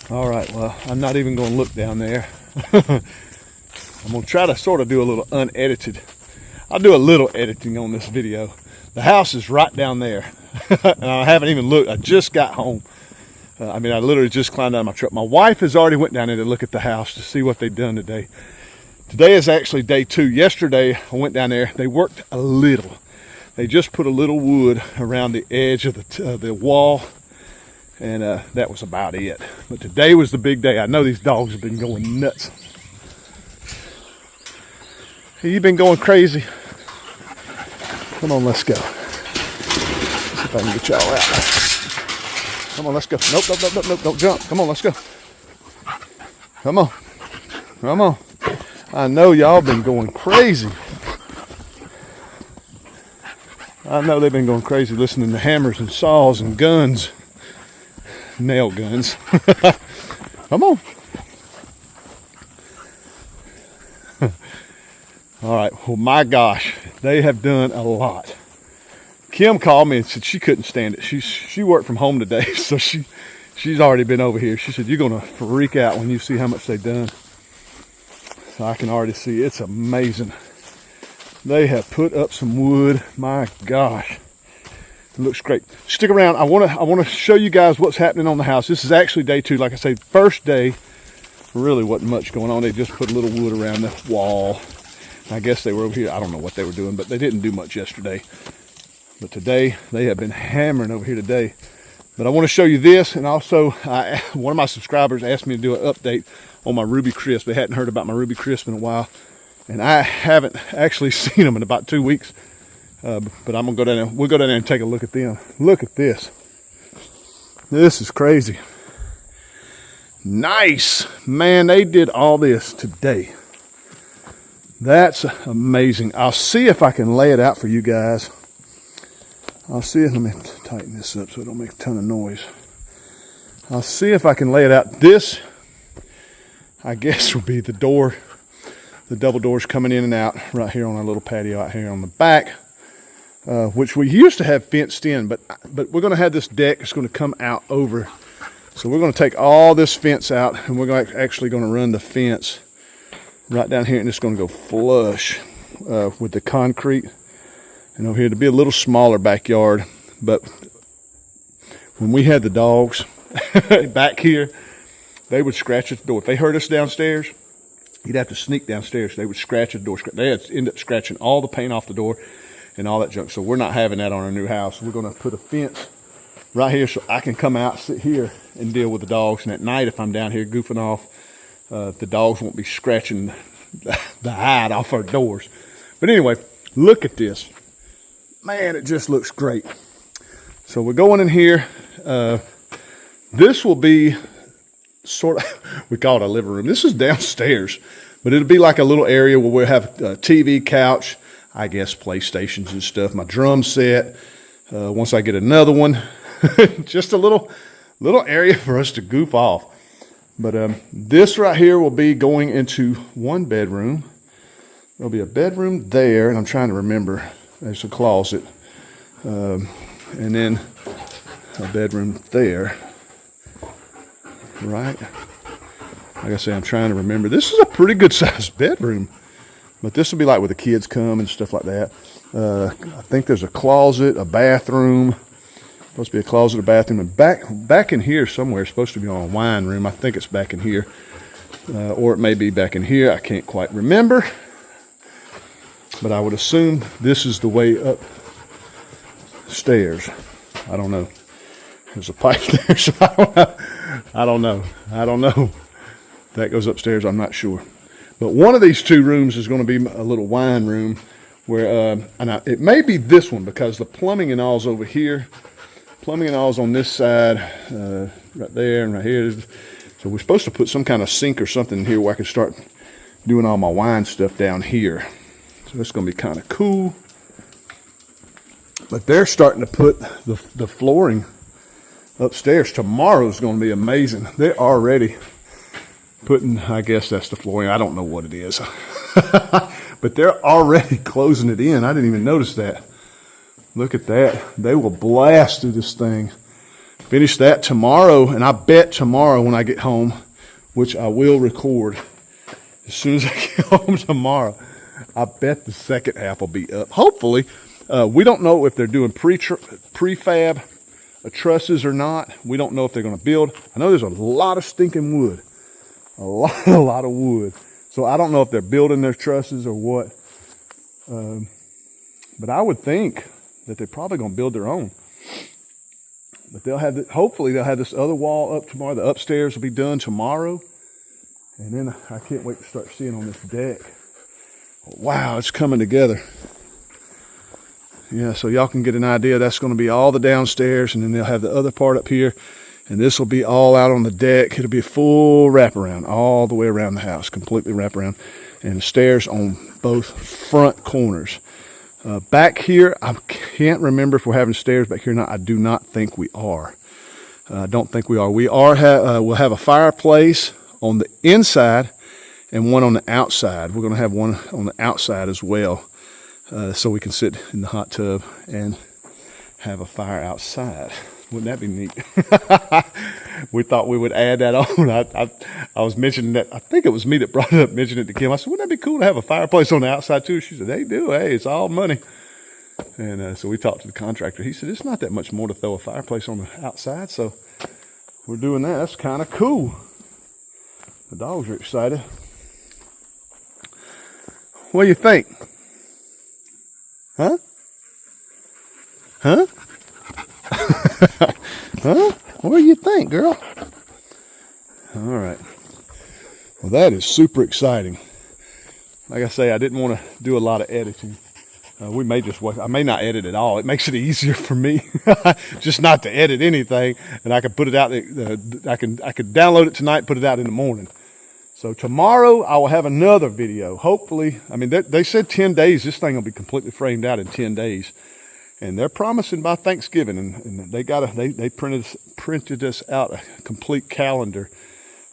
All right, well, I'm not even going to look down there. I'm going to try to sort of do a little unedited. I'll do a little editing on this video. The house is right down there. And I haven't even looked. I just got home. I literally just climbed out of my truck. My wife has already went down there to look at the house to see what they've done today. Today is actually day 2. Yesterday, I went down there. They worked a little. They just put a little wood around the edge of the wall. And that was about it. But today was the big day. I know these dogs have been going nuts. Hey, you been going crazy? Come on, let's go. See if I can get y'all out. Come on, let's go. Nope, don't jump. Come on, let's go. Come on. Come on. I know y'all been going crazy. I know they've been going crazy listening to hammers and saws and guns. Nail guns. Come on. All right. Well, my gosh, they have done a lot. Kim called me and said she couldn't stand it. She worked from home today, so she's already been over here. She said, you're gonna freak out when you see how much they've done. So I can already see it's amazing. They have put up some wood. My gosh. It looks great. Stick around. I want to show you guys what's happening on the house. This is actually day 2. Like I say, first day, really wasn't much going on. They just put a little wood around the wall. I guess they were over here. I don't know what they were doing, but they didn't do much yesterday. But today, they have been hammering over here today. But I want to show you this, and also, one of my subscribers asked me to do an update on my Ruby Crisp. They hadn't heard about my Ruby Crisp in a while, and I haven't actually seen them in about 2 weeks. But I'm gonna go down there. We'll go down there and take a look at them. Look at this. This is crazy. Nice, man. They did all this today. That's amazing. I'll see if I can lay it out for you guys. I'll see if, let me tighten this up so it don't make a ton of noise. I'll see if I can lay it out. This, I guess, will be the door, the double doors coming in and out right here on our little patio out here on the back. Which we used to have fenced in, but we're going to have this deck. It's going to come out over. So we're going to take all this fence out, and we're actually going to run the fence right down here, and it's going to go flush with the concrete. And over here to be a little smaller backyard. But when we had the dogs back here, they would scratch at the door. If they heard us downstairs, you'd have to sneak downstairs. They would scratch at the door. They had to end up scratching all the paint off the door and all that junk. So we're not having that on our new house. We're going to put a fence right here so I can come out, sit here, and deal with the dogs. And at night, if I'm down here goofing off, the dogs won't be scratching the hide off our doors. But anyway, look at this. Man, it just looks great. So we're going in here. This will be sort of, we call it a living room. This is downstairs, but it'll be like a little area where we'll have a TV, couch, I guess PlayStations and stuff, my drum set. Once I get another one, just a little area for us to goof off. But this right here will be going into one bedroom. There'll be a bedroom there, and I'm trying to remember. There's a closet, and then a bedroom there. Right? Like I say, I'm trying to remember. This is a pretty good sized bedroom. But this will be like where the kids come and stuff like that. I think there's a closet, a bathroom. Supposed to be a closet, a bathroom. And back in here somewhere, it's supposed to be on a wine room. I think it's back in here. Or it may be back in here. I can't quite remember. But I would assume this is the way up stairs. I don't know. There's a pipe there, so I don't know. That goes upstairs, I'm not sure. But one of these 2 rooms is going to be a little wine room where, it may be this one because the plumbing and all's over here. Plumbing and all's on this side, right there and right here. So we're supposed to put some kind of sink or something in here where I can start doing all my wine stuff down here. So it's going to be kind of cool. But they're starting to put the flooring upstairs. Tomorrow's going to be amazing. They're already putting, I guess that's the flooring. I don't know what it is. But they're already closing it in. I didn't even notice that. Look at that. They will blast through this thing Finish that tomorrow, and I bet tomorrow when I get home, which I will record as soon as I get home tomorrow, I bet the second half will be up. Hopefully. We don't know if they're doing prefab trusses or not. We don't know if they're going to build. I know there's a lot of stinking wood. A lot of wood. So I don't know if they're building their trusses or what. But I would think that they're probably going to build their own. But hopefully they'll have this other wall up tomorrow. The upstairs will be done tomorrow. And then I can't wait to start seeing on this deck. Wow, it's coming together. Yeah, so y'all can get an idea. That's going to be all the downstairs, and then they'll have the other part up here. And this will be all out on the deck. It'll be a full wraparound all the way around the house, completely wraparound. And the stairs on both front corners. Back here, I can't remember if we're having stairs back here or not. I do not think we are. I don't think we are. We'll have a fireplace on the inside and one on the outside. We're going to have one on the outside as well, so we can sit in the hot tub and have a fire outside. Wouldn't that be neat? We thought we would add that on. I was mentioning that. I think it was me that brought it up, mentioned it to Kim. I said, wouldn't that be cool to have a fireplace on the outside too? She said, they do. Hey, it's all money. And so we talked to the contractor. He said, it's not that much more to throw a fireplace on the outside. So we're doing that. That's kind of cool. The dogs are excited. What do you think? Huh? Huh? Huh? What do you think, girl? All right. Well, that is super exciting. Like I say, I didn't want to do a lot of editing. We may just wait. I may not edit at all. It makes it easier for me just not to edit anything, and I can put it out. I could download it tonight, put it out in the morning. So tomorrow I will have another video. Hopefully, I mean they said 10 days. This thing will be completely framed out in 10 days. And they're promising by Thanksgiving, and they printed us out a complete calendar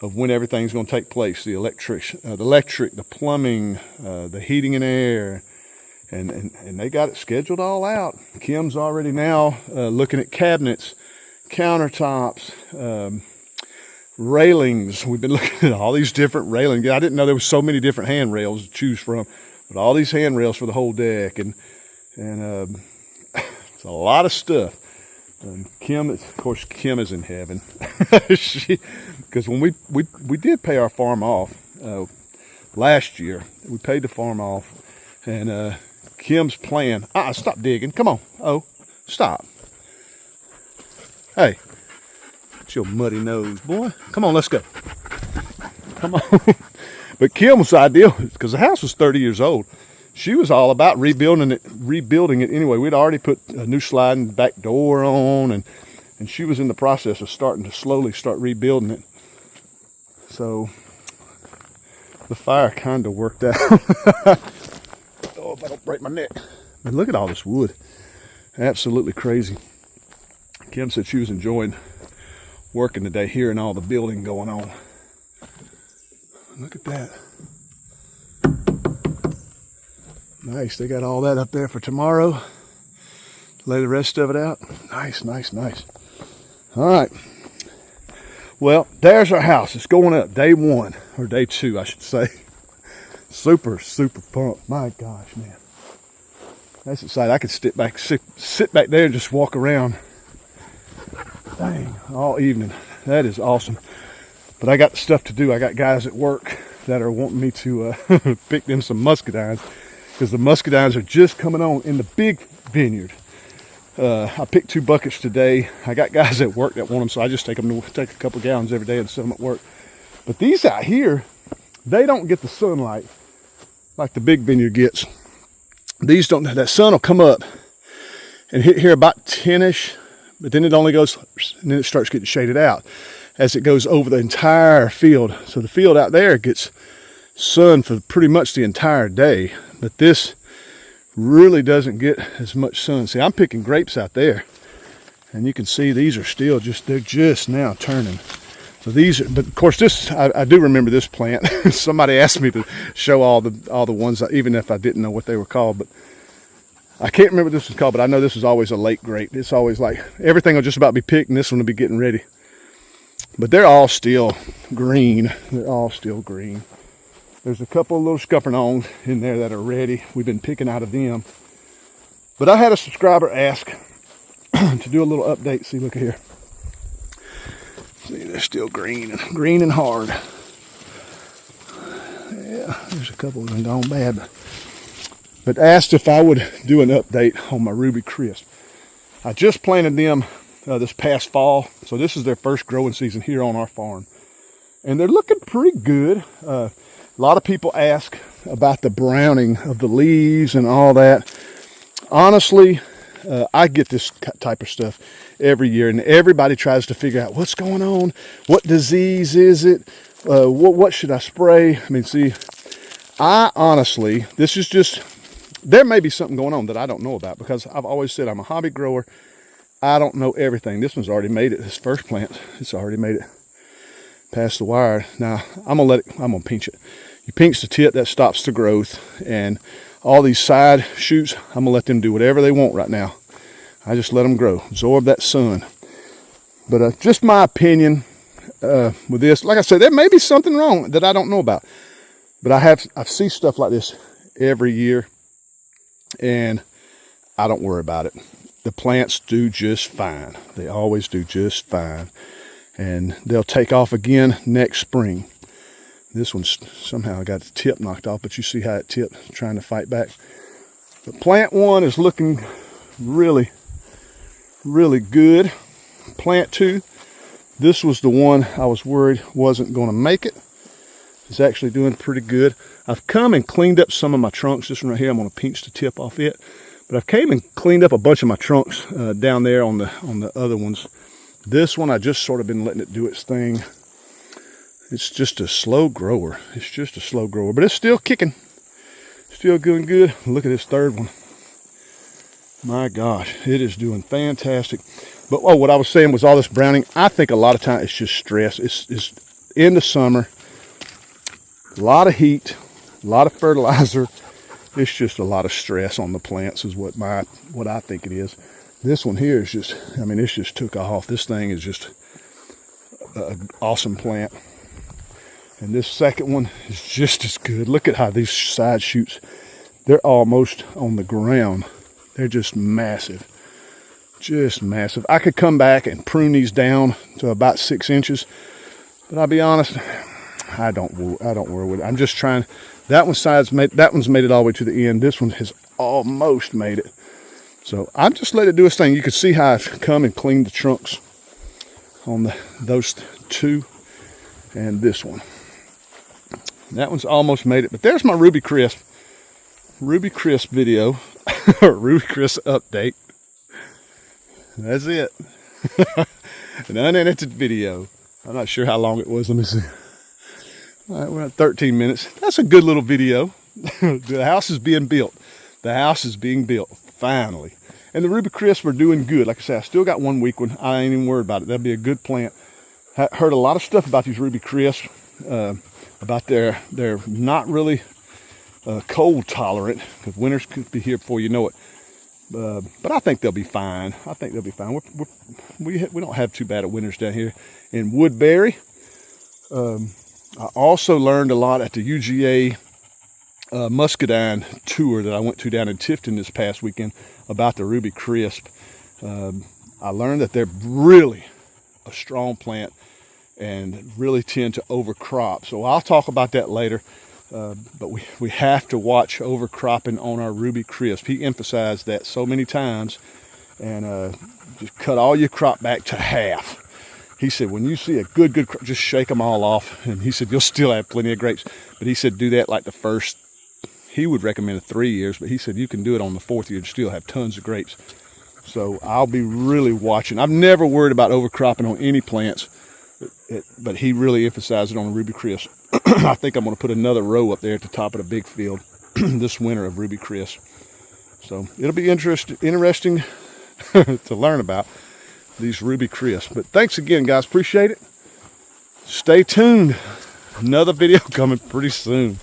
of when everything's going to take place: the electric, the plumbing, the heating and air, and they got it scheduled all out. Kim's already now looking at cabinets, countertops, railings. We've been looking at all these different railings. I didn't know there was so many different handrails to choose from, but all these handrails for the whole deck, and a lot of stuff. Kim, of course, Kim is in heaven. Because when we did pay our farm off last year, we paid the farm off, and Kim's plan. Stop digging. Come on. Oh, stop. Hey, it's your muddy nose, boy. Come on, let's go. Come on. But Kim's idea, because the house was 30 years old. She was all about rebuilding it anyway. We'd already put a new sliding back door on, and she was in the process of starting to slowly start rebuilding it. So the fire kind of worked out. Oh, if I don't break my neck. But look at all this wood. Absolutely crazy. Kim said she was enjoying working today, hearing all the building going on. Look at that. Nice, they got all that up there for tomorrow. Lay the rest of it out. Nice, nice, nice. All right. Well, there's our house. It's going up day 1, or day 2, I should say. Super, super pumped. My gosh, man. That's exciting. I could sit back there and just walk around. Dang, all evening. That is awesome. But I got stuff to do. I got guys at work that are wanting me to pick them some muscadines, because the muscadines are just coming on in the big vineyard. I picked 2 buckets today. I got guys at work that want them, so I just take a couple gallons every day and set them at work. But these out here, they don't get the sunlight like the big vineyard gets. These don't. That sun will come up and hit here about 10ish, but then it only goes, and then it starts getting shaded out as it goes over the entire field. So the field out there gets sun for pretty much the entire day. But this really doesn't get as much sun. See, I'm picking grapes out there, and you can see these are still they're just now turning. So these are, but of course this, I do remember this plant. Somebody asked me to show all the ones, even if I didn't know what they were called. But I can't remember what this is called, but I know this is always a late grape. It's always like everything will just about be picked and this one will be getting ready. But they're all still green. They're all still green. There's a couple of little scuppernongs in there that are ready. We've been picking out of them. But I had a subscriber ask to do a little update. See, look here. See, they're still green and hard. Yeah, there's a couple of them gone bad. But asked if I would do an update on my Ruby Crisp. I just planted them this past fall, so this is their first growing season here on our farm. And they're looking pretty good. A lot of people ask about the browning of the leaves and all that. Honestly, I get this type of stuff every year, and everybody tries to figure out what's going on, what disease is it, what should I spray? I mean, see, I honestly, this is just, there may be something going on that I don't know about, because I've always said I'm a hobby grower. I don't know everything. This one's already made it, this first plant, it's already made it past the wire. Now, I'm gonna pinch it. You pinch the tip, that stops the growth, and all these side shoots, I'm gonna let them do whatever they want right now. I just let them grow, absorb that sun. But just my opinion with this, like I said, there may be something wrong that I don't know about. But I see stuff like this every year, and I don't worry about it. The plants do just fine. They always do just fine. And they'll take off again next spring. This one's somehow got the tip knocked off, but you see how it tipped, trying to fight back. But plant one is looking really, really good. Plant two, this was the one I was worried wasn't going to make it. It's actually doing pretty good. I've come and cleaned up some of my trunks. This one right here, I'm going to pinch the tip off it. But I've came and cleaned up a bunch of my trunks down there on the other ones. This one, I just sort of been letting it do its thing. It's just a slow grower. It's just a slow grower, but it's still kicking. Still doing good. Look at this third one. My gosh, it is doing fantastic. But what I was saying was all this browning, I think a lot of times it's just stress. It's in the summer, a lot of heat, a lot of fertilizer. It's just a lot of stress on the plants is what I think it is. This one here is just, I mean, it's just took off. This thing is just an awesome plant. And this second one is just as good. Look at how these side shoots, they're almost on the ground. They're just massive. Just massive. I could come back and prune these down to about 6 inches. But I'll be honest, I don't worry with it. I'm just trying. That one's made it all the way to the end. This one has almost made it. So I'm just letting it do its thing. You can see how I've come and cleaned the trunks on those two and this one. That one's almost made it. But there's my Ruby Crisp video, or Ruby Crisp update. That's it. An unedited video. I'm not sure how long it was. Let me see. All right, we're at 13 minutes. That's a good little video. The house is being built. The house is being built, finally. And the Ruby Crisp are doing good. Like I said, I still got 1 weak one. I ain't even worried about it. That'll be a good plant. Heard a lot of stuff about these Ruby Crisp, about they're not really cold tolerant, because winters could be here before you know it. But I think they'll be fine. I think they'll be fine. We don't have too bad of winters down here in Woodbury. I also learned a lot at the UGA Muscadine tour that I went to down in Tifton this past weekend about the Ruby Crisp. I learned that they're really a strong plant and really tend to overcrop. So I'll talk about that later. But we have to watch overcropping on our Ruby Crisp. He emphasized that so many times, and just cut all your crop back to half. He said, when you see a good crop, just shake them all off. And he said, you'll still have plenty of grapes. But he said, do that like the first, he would recommend 3 years, but he said you can do it on the 4th year and still have tons of grapes. So I'll be really watching. I've never worried about overcropping on any plants, but he really emphasized it on the Ruby Crisp. I think I'm going to put another row up there at the top of the big field this winter of Ruby Crisp. So it'll be interesting to learn about these Ruby Crisp. But thanks again, guys. Appreciate it. Stay tuned. Another video coming pretty soon.